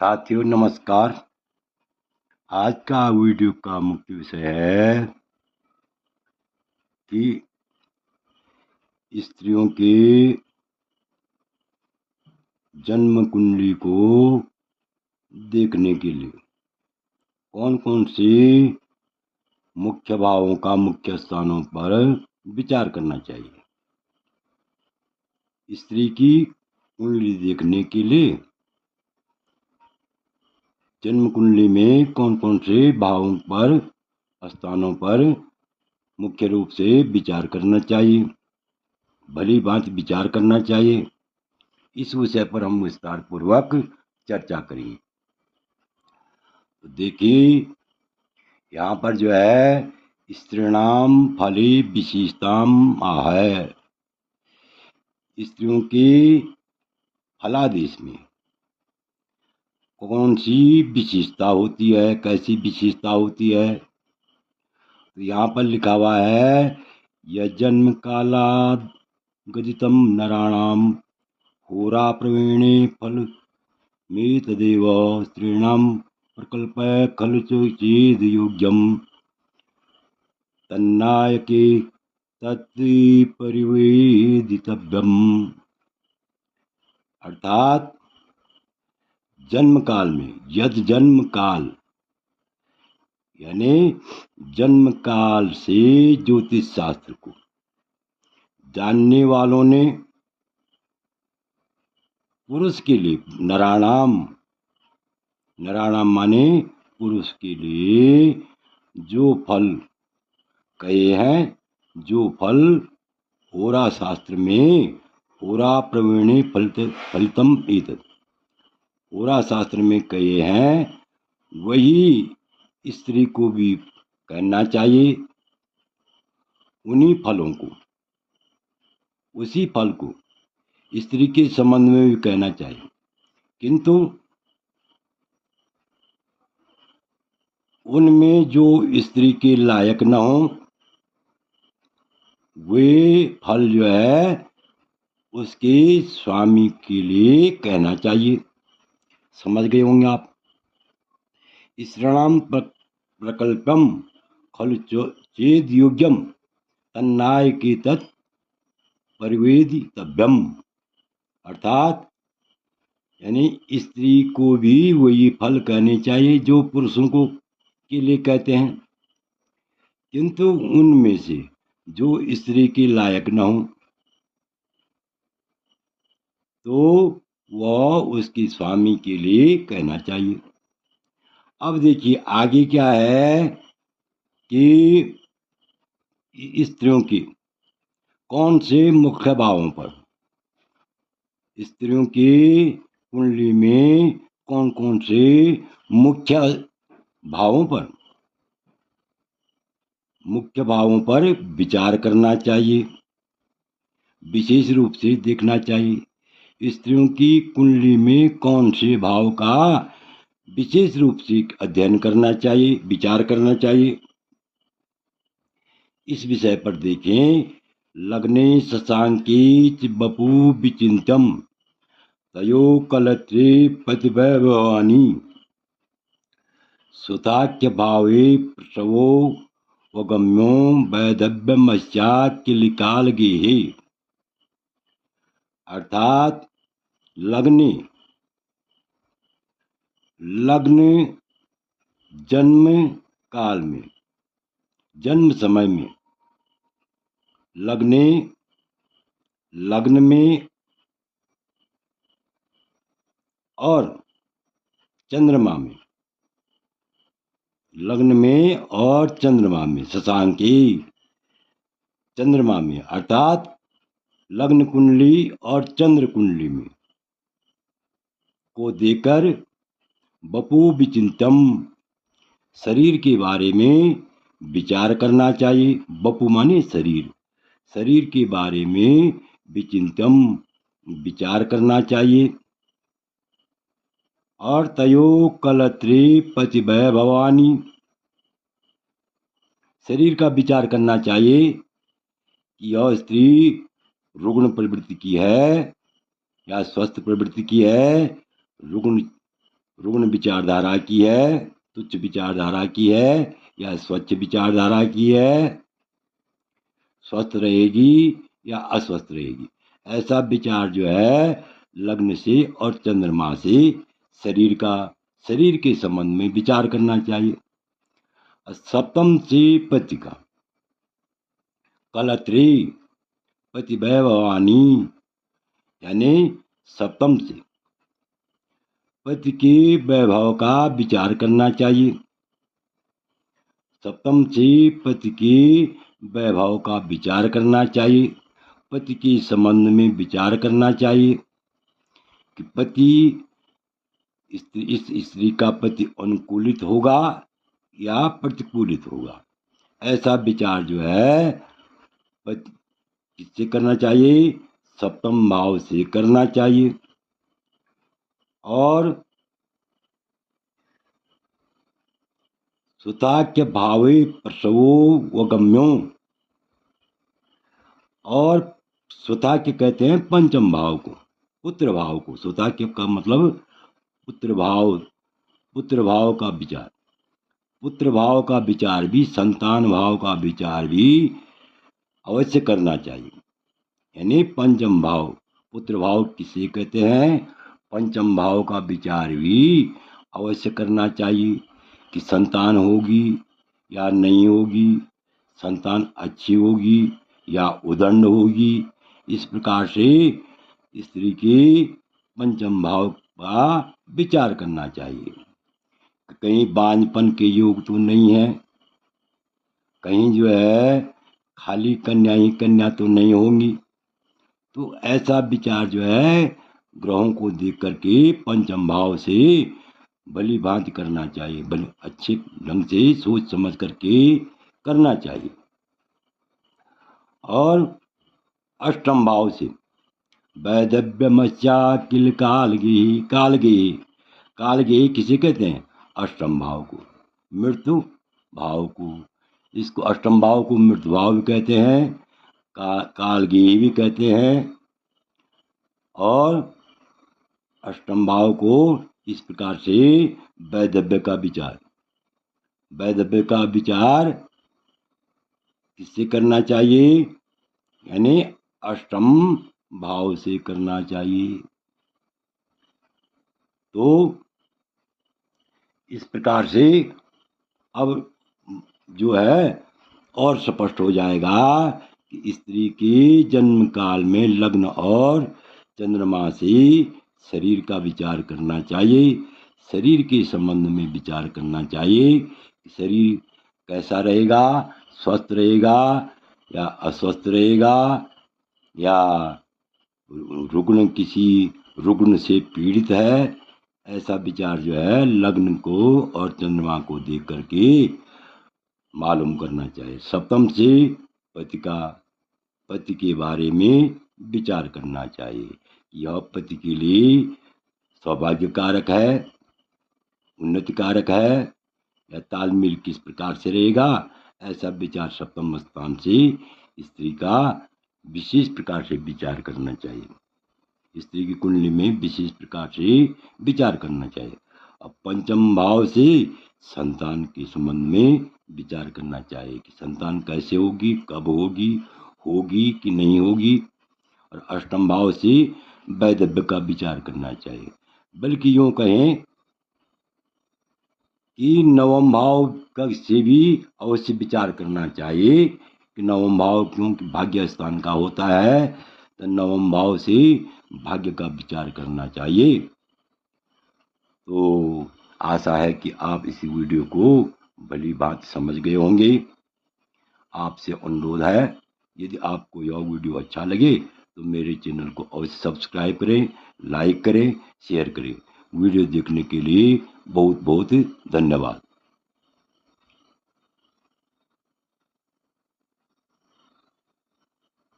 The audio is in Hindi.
साथियों नमस्कार। आज का वीडियो का मुख्य विषय है कि स्त्रियों के जन्म कुंडली को देखने के लिए कौन कौन से मुख्य भावों का मुख्य स्थानों पर विचार करना चाहिए। स्त्री की कुंडली देखने के लिए जन्म कुंडली में कौन कौन से भावों पर स्थानों पर मुख्य रूप से विचार करना चाहिए, भली भांति विचार करना चाहिए। इस विषय पर हम विस्तार पूर्वक चर्चा करेंगे। तो देखिए, यहाँ पर जो है स्त्रीणाम फली विशेषताम है। स्त्रियों की फलादेश में कौन सी विशेषता होती है, कैसी विशेषता होती है। तो यहाँ पर लिखा हुआ है यजन्म कालाद गदितम नराणाम होरा प्रवीणे फल में तदेव स्त्रीणाम प्रकल्प खलु चेद योग्यम तन्नायके तत्परिवेदितव्यम। अर्थात जन्म काल में, यद जन्म काल यानी जन्म काल से ज्योतिष शास्त्र को जानने वालों ने पुरुष के लिए नराणाम माने पुरुष के लिए जो फल कहे हैं, जो फल होरा शास्त्र में होरा प्रवीणे फलितम एतत् होरा शास्त्र में कहे हैं, वही स्त्री को भी कहना चाहिए। उन्हीं फलों को, उसी फल को स्त्री के संबंध में भी कहना चाहिए, किंतु उनमें जो स्त्री के लायक न हो वे फल जो है उसके स्वामी के लिए कहना चाहिए। समझ गए होंगे आप। स्त्रीणाम प्रकल्पम खलु चेद योग्यम तन्नायके तत् परिवेदितव्यम। अर्थात यानी स्त्री को भी वही फल कहने चाहिए जो पुरुषों को के लिए कहते हैं, किंतु उनमें से जो स्त्री के लायक न हो तो वह उसकी स्वामी के लिए कहना चाहिए। अब देखिए आगे क्या है कि स्त्रियों की कौन से मुख्य भावों पर, स्त्रियों की कुंडली में कौन कौन से मुख्य भावों पर विचार करना चाहिए, विशेष रूप से देखना चाहिए। स्त्रियों की कुंडली में कौन से भाव का विशेष रूप से अध्ययन करना चाहिए, विचार करना चाहिए। इस विषय पर देखें, लग्ने शशांकी बपू विचिंतम तयो कलत्रे प्रतिभवानी सुताख्य भावे प्रसवो वगम्यो वैधव्यमश्चाक्य लिकाल गेहे। अर्थात लग्न जन्म काल में, जन्म समय में, लग्न में और चंद्रमा में, लग्न में और चंद्रमा में, शशांकी चंद्रमा में, अर्थात लग्न कुंडली और चंद्र कुंडली में को देकर बपू विचिंतम शरीर के बारे में विचार करना चाहिए। बपू माने शरीर, शरीर के बारे में विचिंतम विचार करना चाहिए। और तयो कलत्रे पतिभय भवानी शरीर का विचार करना चाहिए कि यह स्त्री रुग्ण प्रवृत्ति की है या स्वस्थ प्रवृत्ति की है। रुग्ण रुग्ण विचारधारा की है, तुच्छ विचारधारा की है या स्वच्छ विचारधारा की है, स्वस्थ रहेगी या अस्वस्थ रहेगी, ऐसा विचार जो है लग्न से और चंद्रमा से शरीर के संबंध में विचार करना चाहिए। सप्तम से पति का कलत्री पति वैभवानी, यानी सप्तम से पति के वैभव का विचार करना चाहिए। सप्तम से पति के वैभव का विचार करना चाहिए, पति के संबंध में विचार करना चाहिए कि पति इस स्त्री का पति अनुकूलित होगा या प्रतिकूलित होगा, ऐसा विचार जो है पति किससे करना चाहिए, सप्तम भाव से करना चाहिए। और सुताक्य भावे प्रसवो वगम्यो, और सुताक्य कहते हैं पंचम भाव को, पुत्र भाव को। सुताक्य का मतलब पुत्र भाव का विचार, पुत्र भाव का विचार भी, संतान भाव का विचार भी अवश्य करना चाहिए। यानी पंचम भाव, पुत्र भाव किसे कहते हैं, पंचम भाव का विचार भी अवश्य करना चाहिए कि संतान होगी या नहीं होगी, संतान अच्छी होगी या उदंड होगी। इस प्रकार से स्त्री के पंचम भाव का विचार करना चाहिए। कहीं बांझपन के योग तो नहीं है, कहीं जो है खाली कन्या ही कन्या तो नहीं होंगी। तो ऐसा विचार जो है ग्रहों को देख करके पंचम भाव से भली भांति करना चाहिए, भले अच्छे ढंग से सोच समझ करके करना चाहिए। और अष्टम भाव से वैदव्यमस्या किल कालगे किसे कहते हैं, अष्टम भाव को, मृत्यु भाव को। इसको अष्टम भाव को मृत्यु भाव भी कहते हैं, कालगे भी कहते हैं। और अष्टम भाव को इस प्रकार से वैदव्य का विचार किससे करना चाहिए, यानी अष्टम भाव से करना चाहिए। तो इस प्रकार से अब जो है और स्पष्ट हो जाएगा कि स्त्री के जन्म काल में लग्न और चंद्रमा से शरीर का विचार करना चाहिए, शरीर के संबंध में विचार करना चाहिए कि शरीर कैसा रहेगा, स्वस्थ रहेगा या अस्वस्थ रहेगा, या किसी रुग्ण से पीड़ित है। ऐसा विचार जो है लग्न को और चंद्रमा को देख करके मालूम करना चाहिए। सप्तम से पति के बारे में विचार करना चाहिए। यह पति के लिए सौभाग्य कारक है, उन्नति कारक है, या तालमेल किस प्रकार से रहेगा, ऐसा विचार सप्तम स्थान से स्त्री का विशेष प्रकार से विचार करना चाहिए। स्त्री की कुंडली में विशेष प्रकार से विचार करना चाहिए। अब पंचम भाव से संतान के संबंध में विचार करना चाहिए कि संतान कैसे होगी, कब होगी कि नहीं होगी। और अष्टम भाव से वैदव्य का विचार करना चाहिए। बल्कि यूँ कहें कि नवम भाव का से भी अवश्य विचार करना चाहिए कि नवम भाव क्योंकि भाग्य स्थान का होता है, तो नवम भाव से भाग्य का विचार करना चाहिए। तो आशा है कि आप इसी वीडियो को भली बात समझ गए होंगे। आपसे अनुरोध है, यदि आपको यह वीडियो अच्छा लगे तो मेरे चैनल को अवश्य सब्सक्राइब करें, लाइक करें, शेयर करें। वीडियो देखने के लिए बहुत बहुत धन्यवाद।